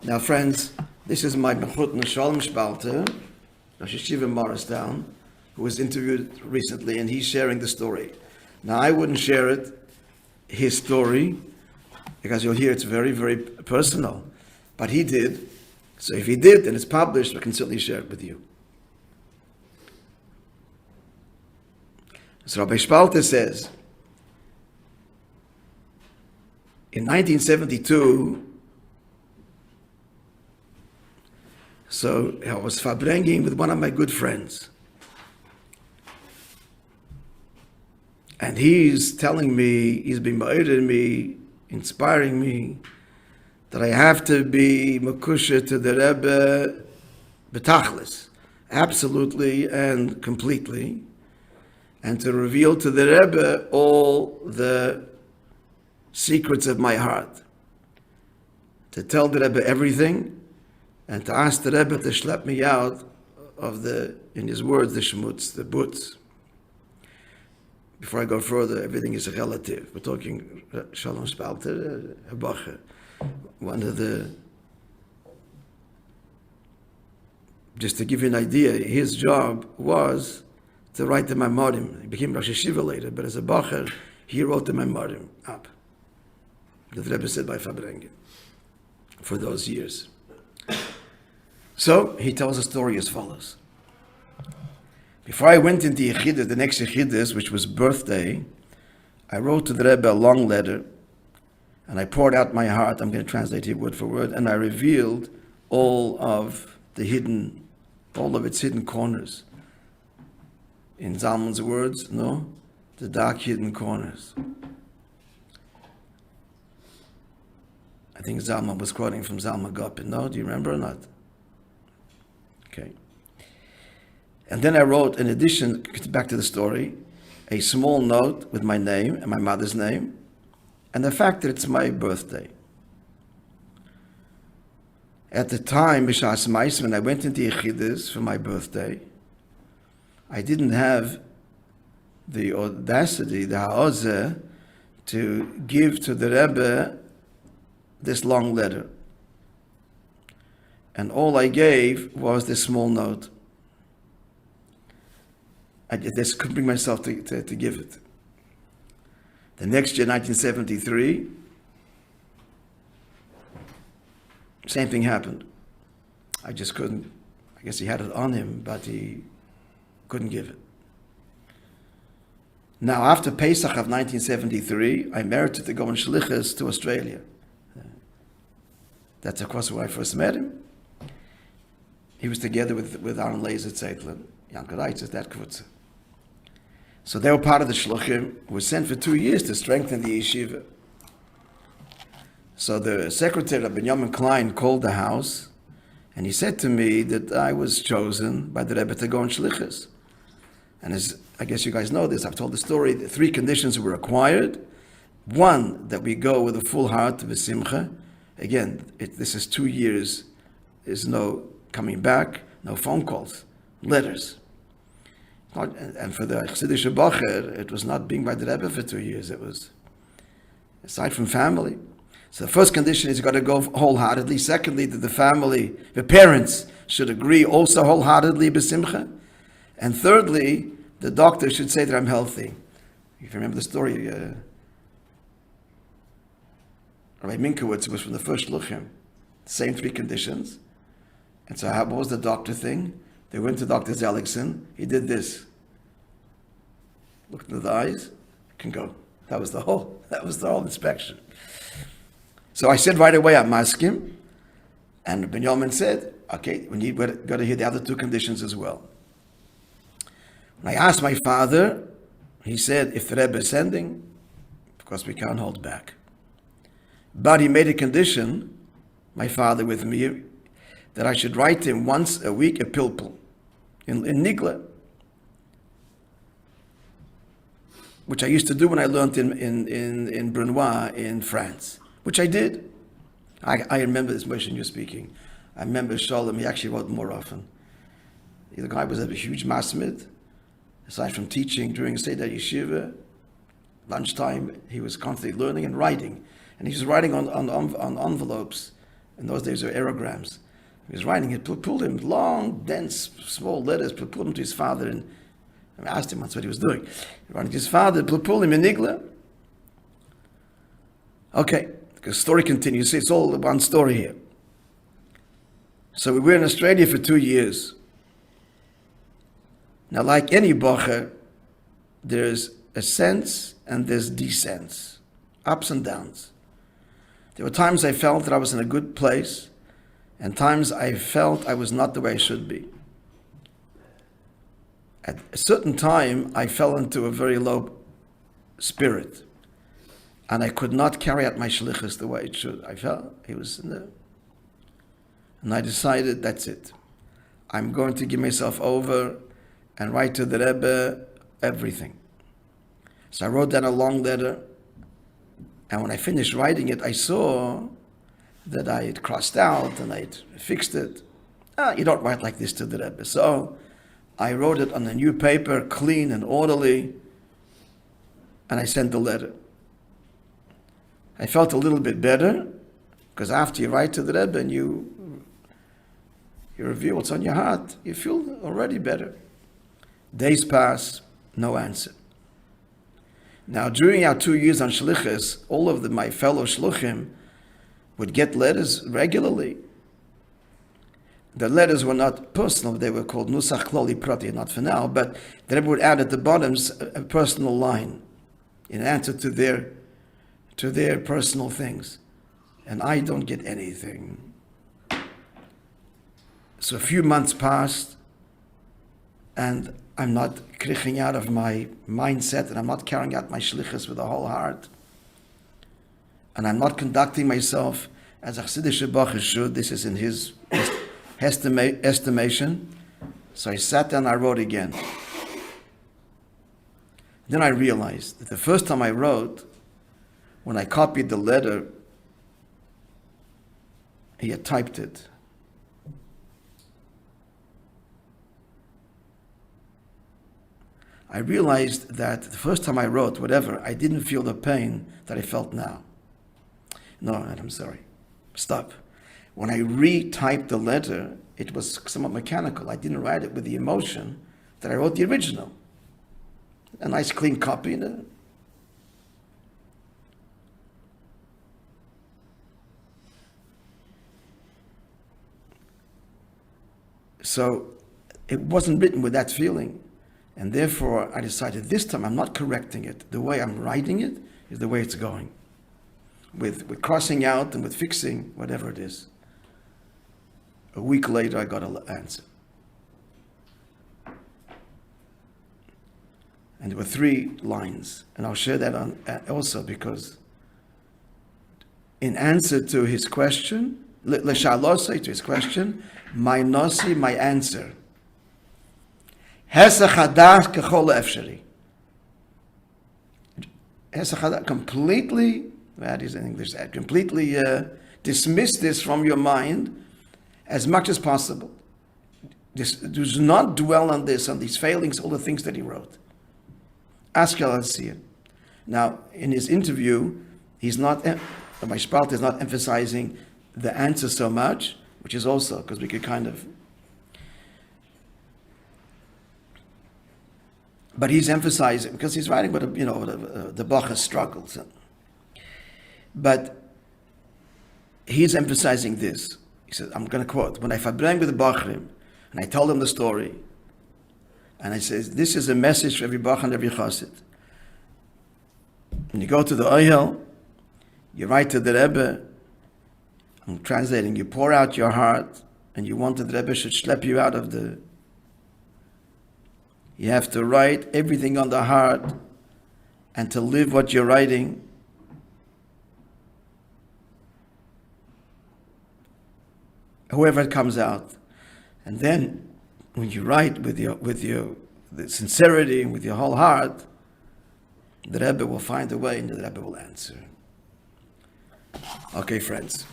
Now, friends, this is my Mechut Shalom Shbalter, Rosh Yeshiva Morristown, who was interviewed recently, and he's sharing the story. Now, I wouldn't share it, his story, because you'll hear it's very, very personal. But he did. So if he did, and it's published, we can certainly share it with you. So Rabbi Spalter says, in 1972, so I was verbrenging with one of my good friends. And he's telling me, he's been motivating me, inspiring me, that I have to be makusha to the Rebbe betachlis, absolutely and completely, and to reveal to the Rebbe all the secrets of my heart, to tell the Rebbe everything, and to ask the Rebbe to schlep me out of the, in his words, the shmutz, the butz. Before I go further, everything is relative. We're talking Shalom Spalter, a bacher. One of the, just to give you an idea, his job was to write the Maimorim. He became Rosh Yeshiva later, but as a bacher, he wrote the Maimorim up. The Rebbe said by Fabrengen for those years. So he tells a story as follows. Before I went into Yechidus, the next Yechidus, which was birthday, I wrote to the Rebbe a long letter, and I poured out my heart. I'm going to translate it word for word, and I revealed all of its hidden corners. In Zalman's words, the dark hidden corners. I think Zalman was quoting from Zalman Gopin. No, do you remember or not? Okay. And then I wrote, in addition, back to the story, a small note with my name and my mother's name, and the fact that it's my birthday. At the time, B'shas Ma'is, when I went into Yechidus for my birthday, I didn't have the audacity, the ha'ozeh, to give to the Rebbe this long letter. And all I gave was this small note. I just couldn't bring myself to give it. The next year, 1973, same thing happened. I just couldn't. I guess he had it on him, but he couldn't give it. Now, after Pesach of 1973, I merited to go in Shlichus to Australia. That's, of course, where I first met him. He was together with Aaron Lazer Zeitlin, Yankel Reitzes, that Kvutze. So they were part of the Shluchim, who was sent for 2 years to strengthen the yeshiva. So the secretary of Benjamin Klein called the house, and he said to me that I was chosen by the Rebbe to go in Shlichus. And as I guess you guys know this, I've told the story, the 3 conditions were required. 1, that we go with a full heart to V'simcha. Again, this is 2 years, there's no coming back, no phone calls, letters. And for the Chassidic bacher, it was not being by the Rebbe for 2 years. It was aside from family. So the first condition is you've got to go wholeheartedly. Secondly, that the family, the parents, should agree also wholeheartedly b'simcha. And thirdly, the doctor should say that I'm healthy. If you remember the story, Rabbi Minkowitz was from the first Shluchim. Same 3 conditions. And so what was the doctor thing? They went to Dr. Zeligson. He did this. Looked into the eyes. Can go. That was the whole inspection. So I said right away, I'm maskim. And Benjamin said, okay, we got to hear the other 2 conditions as well. When I asked my father, he said, if the Rebbe is sending, of course we can't hold back. But he made a condition, my father with me, that I should write him once a week a pilpul in Nigla, which I used to do when I learned in Brunois in France, which I did. I remember this Moishe you're speaking. I remember Sholem, he actually wrote more often. The guy was a huge masmid. Aside from teaching during Seder Yeshiva, lunchtime, he was constantly learning and writing. And he was writing on envelopes In those days, there were aerograms. He was writing it, pulled him long, dense, small letters, pulled him to his father, and I asked him once what he was doing. He wrote to his father, pulled him in Nigla. Okay, the story continues. See, it's all one story here. So we were in Australia for 2 years. Now, like any bocher, there's ascents and there's descents, ups and downs. There were times I felt that I was in a good place, and times I felt I was not the way I should be. At a certain time, I fell into a very low spirit, and I could not carry out my shlichus the way it should. I felt it was in the... And I decided, that's it. I'm going to give myself over and write to the Rebbe everything. So I wrote down a long letter, and when I finished writing it, I saw that I had crossed out and I had fixed it. You don't write like this to the Rebbe. So I wrote it on a new paper, clean and orderly, and I sent the letter. I felt a little bit better, because after you write to the Rebbe and you reveal what's on your heart, you feel already better. Days pass, no answer. Now, during our 2 years on Shlichus, all of my fellow Shluchim would get letters regularly. The letters were not personal, they were called Nusach Kloli Prati, not for now, but the Rebbe would add at the bottom a personal line in answer to their personal things. And I don't get anything. So a few months passed, and I'm not kriching out of my mindset, and I'm not carrying out my shlichus with the whole heart. And I'm not conducting myself as a Chassidic bocher should. This is in his estimation. So I sat down, I wrote again. Then I realized that the first time I wrote, when I copied the letter, he had typed it. I realized that the first time I wrote whatever, I didn't feel the pain that I felt now. No, I'm sorry. Stop. When I retyped the letter, it was somewhat mechanical. I didn't write it with the emotion that I wrote the original. A nice clean copy. So it wasn't written with that feeling. And therefore, I decided this time I'm not correcting it. The way I'm writing it is the way it's going. With crossing out and with fixing, whatever it is. A week later, I got an answer. And there were 3 lines. And I'll share that on also because in answer to his question, l'shalosei, to his question, my nosi, my answer. Completely, that is in English, completely dismiss this from your mind as much as possible. Do not dwell on this, on these failings, all the things that he wrote. Ask Al-Asir. Now, in his interview, my Spalt is not emphasizing the answer so much, which is also, because we could kind of... But he's emphasizing, because he's writing about, the bocher struggles. But he's emphasizing this. He says, I'm going to quote, when I farbreng with the bocherim, and I told them the story, and I says, this is a message for every bocher and every chassid. When you go to the Ohel, you write to the Rebbe, I'm translating, you pour out your heart, and you want that the Rebbe should schlep you out of the... You have to write everything on the heart, and to live what you're writing. However it comes out. And then, when you write with the sincerity and with your whole heart, the Rebbe will find a way and the Rebbe will answer. Okay, friends.